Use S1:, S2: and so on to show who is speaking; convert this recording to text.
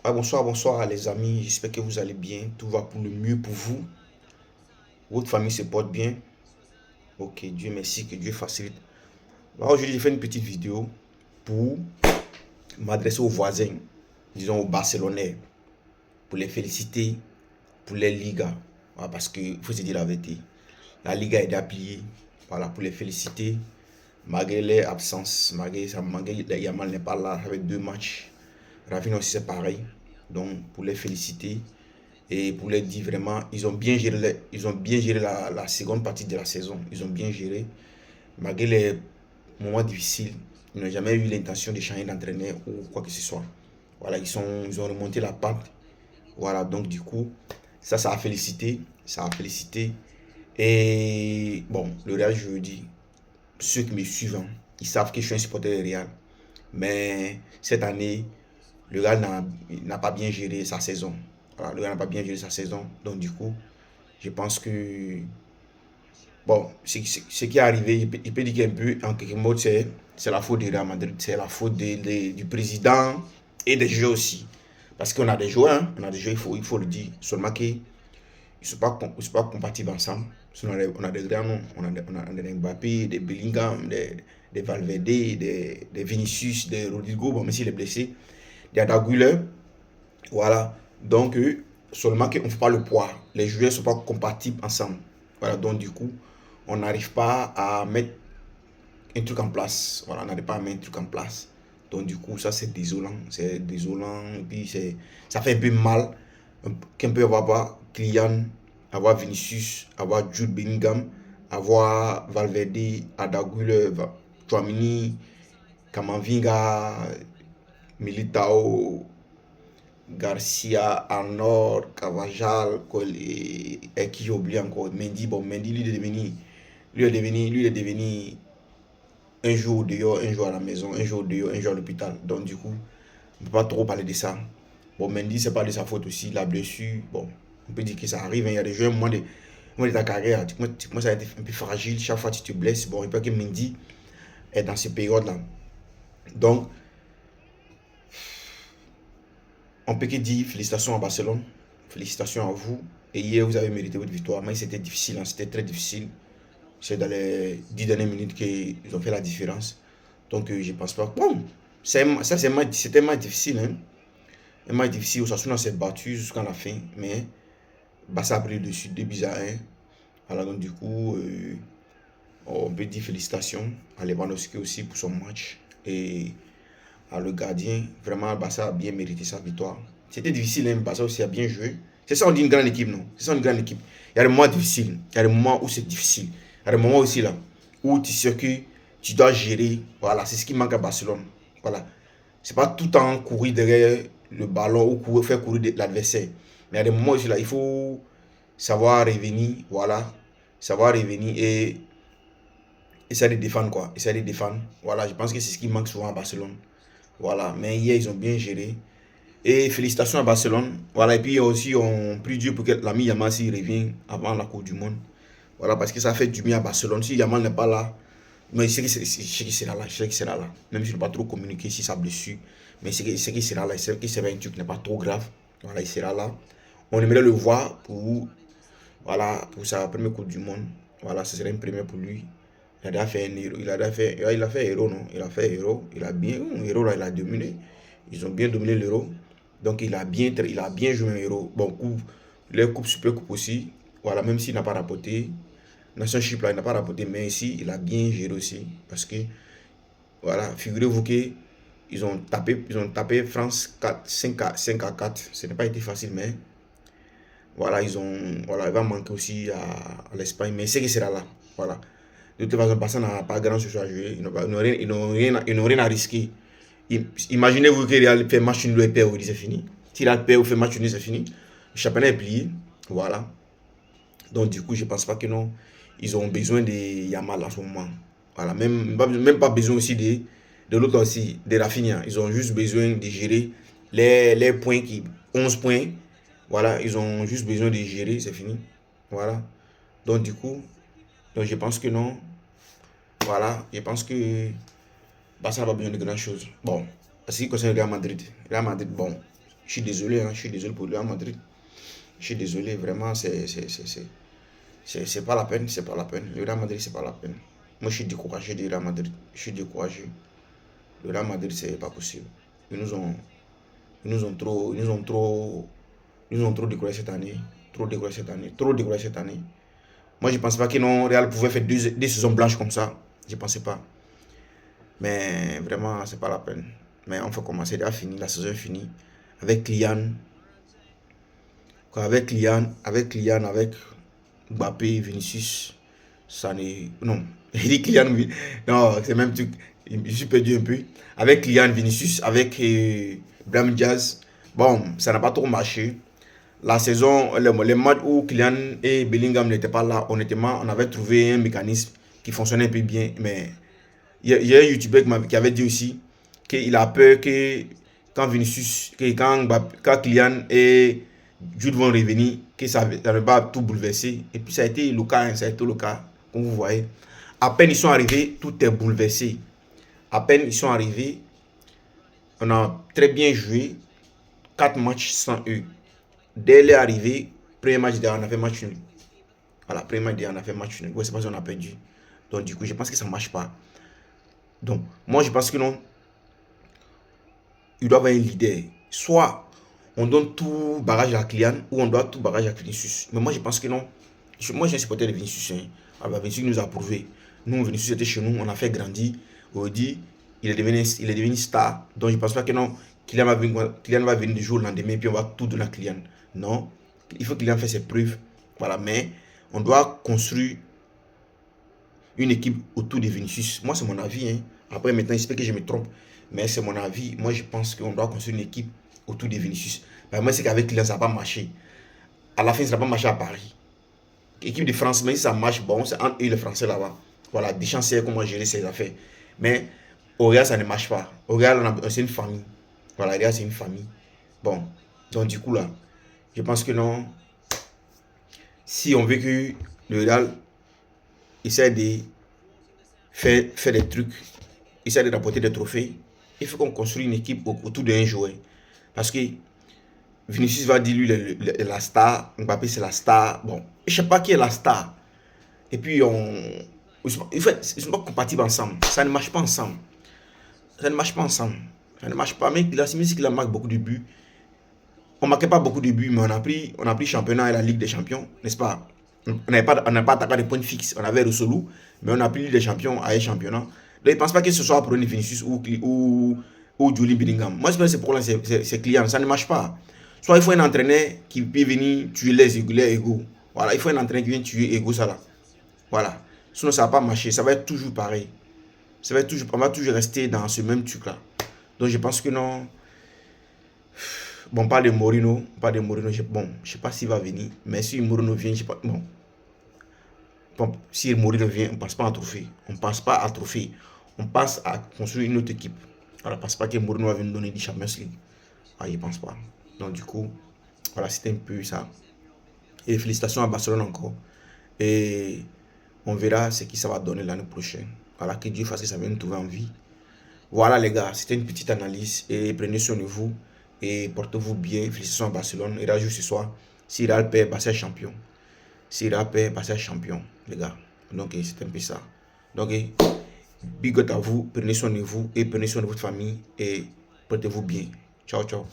S1: Ah, bonsoir, bonsoir les amis. J'espère que vous allez bien. Tout va pour le mieux pour vous. Votre famille se porte bien. Ok, Dieu merci, que Dieu facilite. Alors, aujourd'hui, j'ai fait une petite vidéo pour m'adresser aux voisins, disons aux Barcelonais, pour les féliciter pour les Ligas. Voilà, parce qu'il faut se dire la vérité. La Liga est appuyée. Voilà, pour les féliciter. Malgré les absences, malgré Yamal n'est pas là avec 2 matchs. Rafinha aussi c'est pareil. Donc, pour les féliciter. Et pour les dire vraiment, ils ont bien géré la seconde partie de la saison. Ils ont bien géré. Malgré les moments difficiles, ils n'ont jamais eu l'intention de changer d'entraîneur ou quoi que ce soit. Voilà, ils ont remonté la pente. Voilà, donc du coup, ça a félicité. Ça a félicité. Et bon, le Real, je veux dire, ceux qui me suivent, hein, ils savent que je suis un supporter du Real. Mais cette année, le Real n'a pas bien géré sa saison. Voilà, le Real n'a pas bien géré sa saison. Donc du coup, je pense que, bon, ce qui est arrivé, il peut dire qu'un peu, en quelque mode, c'est la faute du Real Madrid, c'est la faute du président et des joueurs aussi. Parce qu'on a des joueurs, hein, on a des joueurs, il faut le dire, seulement qu'ils ne sont pas compatibles ensemble. On a des grands noms, on a des Mbappé, des Bellingham, des Valverde, des Vinicius, des Rodrigo, bon, même s'il est blessé, des Adagüler, voilà. Donc, seulement qu'on ne fait pas le poids. Les joueurs ne sont pas compatibles ensemble. Voilà, donc du coup, on n'arrive pas à mettre un truc en place. Voilà, on n'arrive pas à mettre un truc en place. Donc du coup, ça c'est désolant. C'est désolant. Et puis ça fait un peu mal qu'un peu avoir Kylian, avoir Vinicius, avoir Jude Bellingham, avoir Valverde, Adagüler, Chouamini, Kamavinga, Militao, Garcia, Arnor, Carvajal, et qui j'ai oublié encore, Mendy. Bon, Mendy, lui est devenu un jour dehors, un jour à la maison, un jour dehors, un jour à l'hôpital. Donc, du coup, on ne peut pas trop parler de ça. Bon, Mendy, c'est pas de sa faute aussi. La blessure, bon, on peut dire que ça arrive, hein. Il y a des joueurs, moins de ta carrière, tu commences à être un peu fragile. Chaque fois que tu te blesses, bon, il peut que Mendy est dans ces périodes-là. Donc, on peut que dire félicitations à Barcelone, félicitations à vous. Et hier, vous avez mérité votre victoire. Mais c'était difficile, hein, c'était très difficile. C'est dans les 10 dernières minutes qu'ils ont fait la différence. Donc, je ne pense pas. Bon, c'était un match difficile. Hein. Un match difficile. Osasuna s'est battu jusqu'à la fin. Mais Barça a pris le dessus 2 buts à 1. Alors, donc, du coup, on peut dire félicitations à Lewandowski aussi pour son match. Et le gardien, vraiment, Barça a bien mérité sa victoire. C'était difficile, hein, Barça aussi a bien joué. C'est ça, on dit une grande équipe, non? C'est ça, une grande équipe. Il y a des moments difficiles, il y a des moments où c'est difficile. Il y a des moments aussi là où tu sais que tu dois gérer. Voilà, c'est ce qui manque à Barcelone. Voilà. C'est pas tout le temps courir derrière le ballon ou faire courir l'adversaire. Mais il y a des moments aussi là, il faut savoir revenir, voilà. Savoir revenir et essayer de défendre quoi. Essayer de défendre. Voilà, je pense que c'est ce qui manque souvent à Barcelone. Voilà, mais hier, ils ont bien géré. Et félicitations à Barcelone. Voilà, et puis aussi, on prie Dieu pour que l'ami Yamal s'y revienne avant la Coupe du Monde. Voilà, parce que ça fait du bien à Barcelone. Si Yamal n'est pas là, mais je sais qu'il sera là. Je sais qu'il sera là. Même si je ne pas trop communiquer sur sa blessure. Mais je sais qu'il sera là. Je sais que c'est un truc qui n'est pas trop grave. Voilà, il sera là. On aimerait le voir voilà, pour sa première Coupe du Monde. Voilà, ce serait une première pour lui. Il a déjà fait un héros. Il a fait héros, non? Il a fait héros. Il a bien. Héros, là, il a dominé. Ils ont bien dominé l'héros. Donc, il a bien joué un héros. Bon, les coupes super coupe aussi. Voilà, même s'il n'a pas rapporté. Nationship, là, il n'a pas rapporté. Mais ici, il a bien géré aussi. Parce que, voilà, figurez-vous que ils ont tapé France 4, 5 à 4. Ce n'a pas été facile, mais voilà, voilà, il va manquer aussi à l'Espagne, mais c'est qu'il sera là. Voilà. De toute façon, Barça n'a pas grand chose à jouer. Ils n'ont rien à risquer. Imaginez-vous que Real fait match nul et perd, c'est fini. Si Real perd ou fait match nul, c'est fini. Le championnat est plié. Voilà. Donc, du coup, je ne pense pas que non. Ils ont besoin de Yamal en ce moment. Voilà. Même pas besoin aussi de l'autre aussi, de Rafinha. Ils ont juste besoin de gérer les points 11 points. Voilà. Ils ont juste besoin de gérer, c'est fini. Voilà. Donc, du coup, je pense que non. Voilà. Je pense que Barça n'a pas besoin de grand chose. Bon, ce qui concerne le Real Madrid. Real Madrid, bon, Je suis désolé, hein, je suis désolé pour le Real Madrid. Je suis désolé, vraiment, c'est pas la peine, c'est pas la peine. Le Real Madrid, c'est pas la peine. Moi, je suis découragé du Real Madrid. Je suis découragé. Le Real Madrid, c'est pas possible. Ils nous ont trop découragé cette année. Trop découragé cette année. Trop découragé cette année. Moi, je ne pensais pas que non, Real pouvait faire des saisons blanches comme ça. Je ne pensais pas. Mais vraiment, c'est pas la peine. Mais on fait commencer. C'est déjà fini. La saison est finie. Avec Kylian. Avec Mbappé, Vinicius. Ça n'est. Non. Il dit Kylian. Non, c'est même truc. Je suis perdu un peu. Avec Kylian, Vinicius. Avec Brahim Diaz. Bon, ça n'a pas trop marché. La saison, les matchs où Kylian et Bellingham n'étaient pas là, honnêtement, on avait trouvé un mécanisme qui fonctionnait un peu bien. Mais il y a un YouTuber qui avait dit aussi qu'il a peur que quand Vinicius, quand Kylian et Jude vont revenir, que ça ne va pas tout bouleverser. Et puis ça a été le cas, hein, ça a été le cas, comme vous voyez. À peine ils sont arrivés, tout est bouleversé. À peine ils sont arrivés, on a très bien joué, 4 matchs sans eux. Dès l'arrivée, premier match derrière, on a fait match nul. Voilà, premier match derrière, on a fait match nul. Ouais, c'est parce qu'on a perdu. Donc, du coup, je pense que ça ne marche pas. Donc, moi, je pense que non. Il doit y avoir un leader. Soit on donne tout barrage à Kylian, ou on doit tout barrage à Vinicius. Mais moi, je pense que non. Moi, j'ai un supporter de Vinicius. Hein. Alors, Vinicius nous a prouvé. Nous, Vinicius était chez nous, on a fait grandir. On dit, il est devenu star. Donc, je ne pense pas que non. Kylian va venir du jour au lendemain, puis on va tout donner à Kylian. Non. Il faut qu'il en fasse ses preuves. Voilà, mais on doit construire une équipe autour de Vinicius. Moi, c'est mon avis. Hein. Après, maintenant, j'espère que je me trompe. Mais c'est mon avis. Moi, je pense qu'on doit construire une équipe autour de Vinicius. Mais moi, c'est qu'avec Kylian, ça n'a pas marché. À la fin, ça n'a pas marché à Paris. L'équipe de France, même si ça marche, bon, c'est entre eux les Français là-bas. Voilà, Deschamps sait comment gérer ses affaires. Mais au Real, ça ne marche pas. Au Real, c'est une famille. Voilà, Real, c'est une famille. Bon, donc du coup, là, je pense que non. Si on veut que le Real essaie de faire des trucs, essaie de rapporter des trophées, il faut qu'on construise une équipe autour d'un joueur. Parce que Vinicius va dire, lui, la star, Mbappé, c'est la star. Bon, je ne sais pas qui est la star. Et puis, ils sont pas compatibles ensemble. Ça ne marche pas ensemble. Ça ne marche pas ensemble. Ça ne marche pas. Mais la Messi qui marque beaucoup de buts. On ne marquait pas beaucoup de buts, mais on a pris championnat et la Ligue des Champions, n'est-ce pas? On n'a pas attaqué des points fixes. On avait Rossellou, mais on a pris Ligue des Champions à un championnat. Donc, je ne pense pas que ce soit pour Vinicius ou Julie Bellingham. Moi, je pense que c'est pour c'est client. Ça ne marche pas. Soit il faut un entraîneur qui peut venir tuer les égos. Voilà, il faut un entraîneur qui vient tuer égos, ça là. Voilà. Sinon, ça ne va pas marcher. Ça va être toujours pareil. On va toujours rester dans ce même truc-là. Donc, je pense que non. Bon, pas de Mourinho. Bon, je ne sais pas s'il va venir. Mais si Mourinho vient, je sais pas. Bon, si Mourinho vient, on ne passe pas à trophée. On passe pas à trophée. On passe à construire une autre équipe. Alors, je ne pense pas que Mourinho va venir donner des Champions League. Ah, je ne pense pas. Donc, du coup, voilà, c'était un peu ça. Et félicitations à Barcelone encore. Et on verra ce que ça va donner l'année prochaine. Voilà, que Dieu fasse que ça vienne nous trouver en vie. Voilà les gars, c'était une petite analyse. Et prenez soin de vous. Et portez-vous bien. Félicitations à Barcelone. Et là, juste ce soir, si Real perd, Barça est champion. Si Real perd, Barça est champion, les gars. Donc, c'est un peu ça. Donc, big up à vous. Prenez soin de vous. Et prenez soin de votre famille. Et portez-vous bien. Ciao, ciao.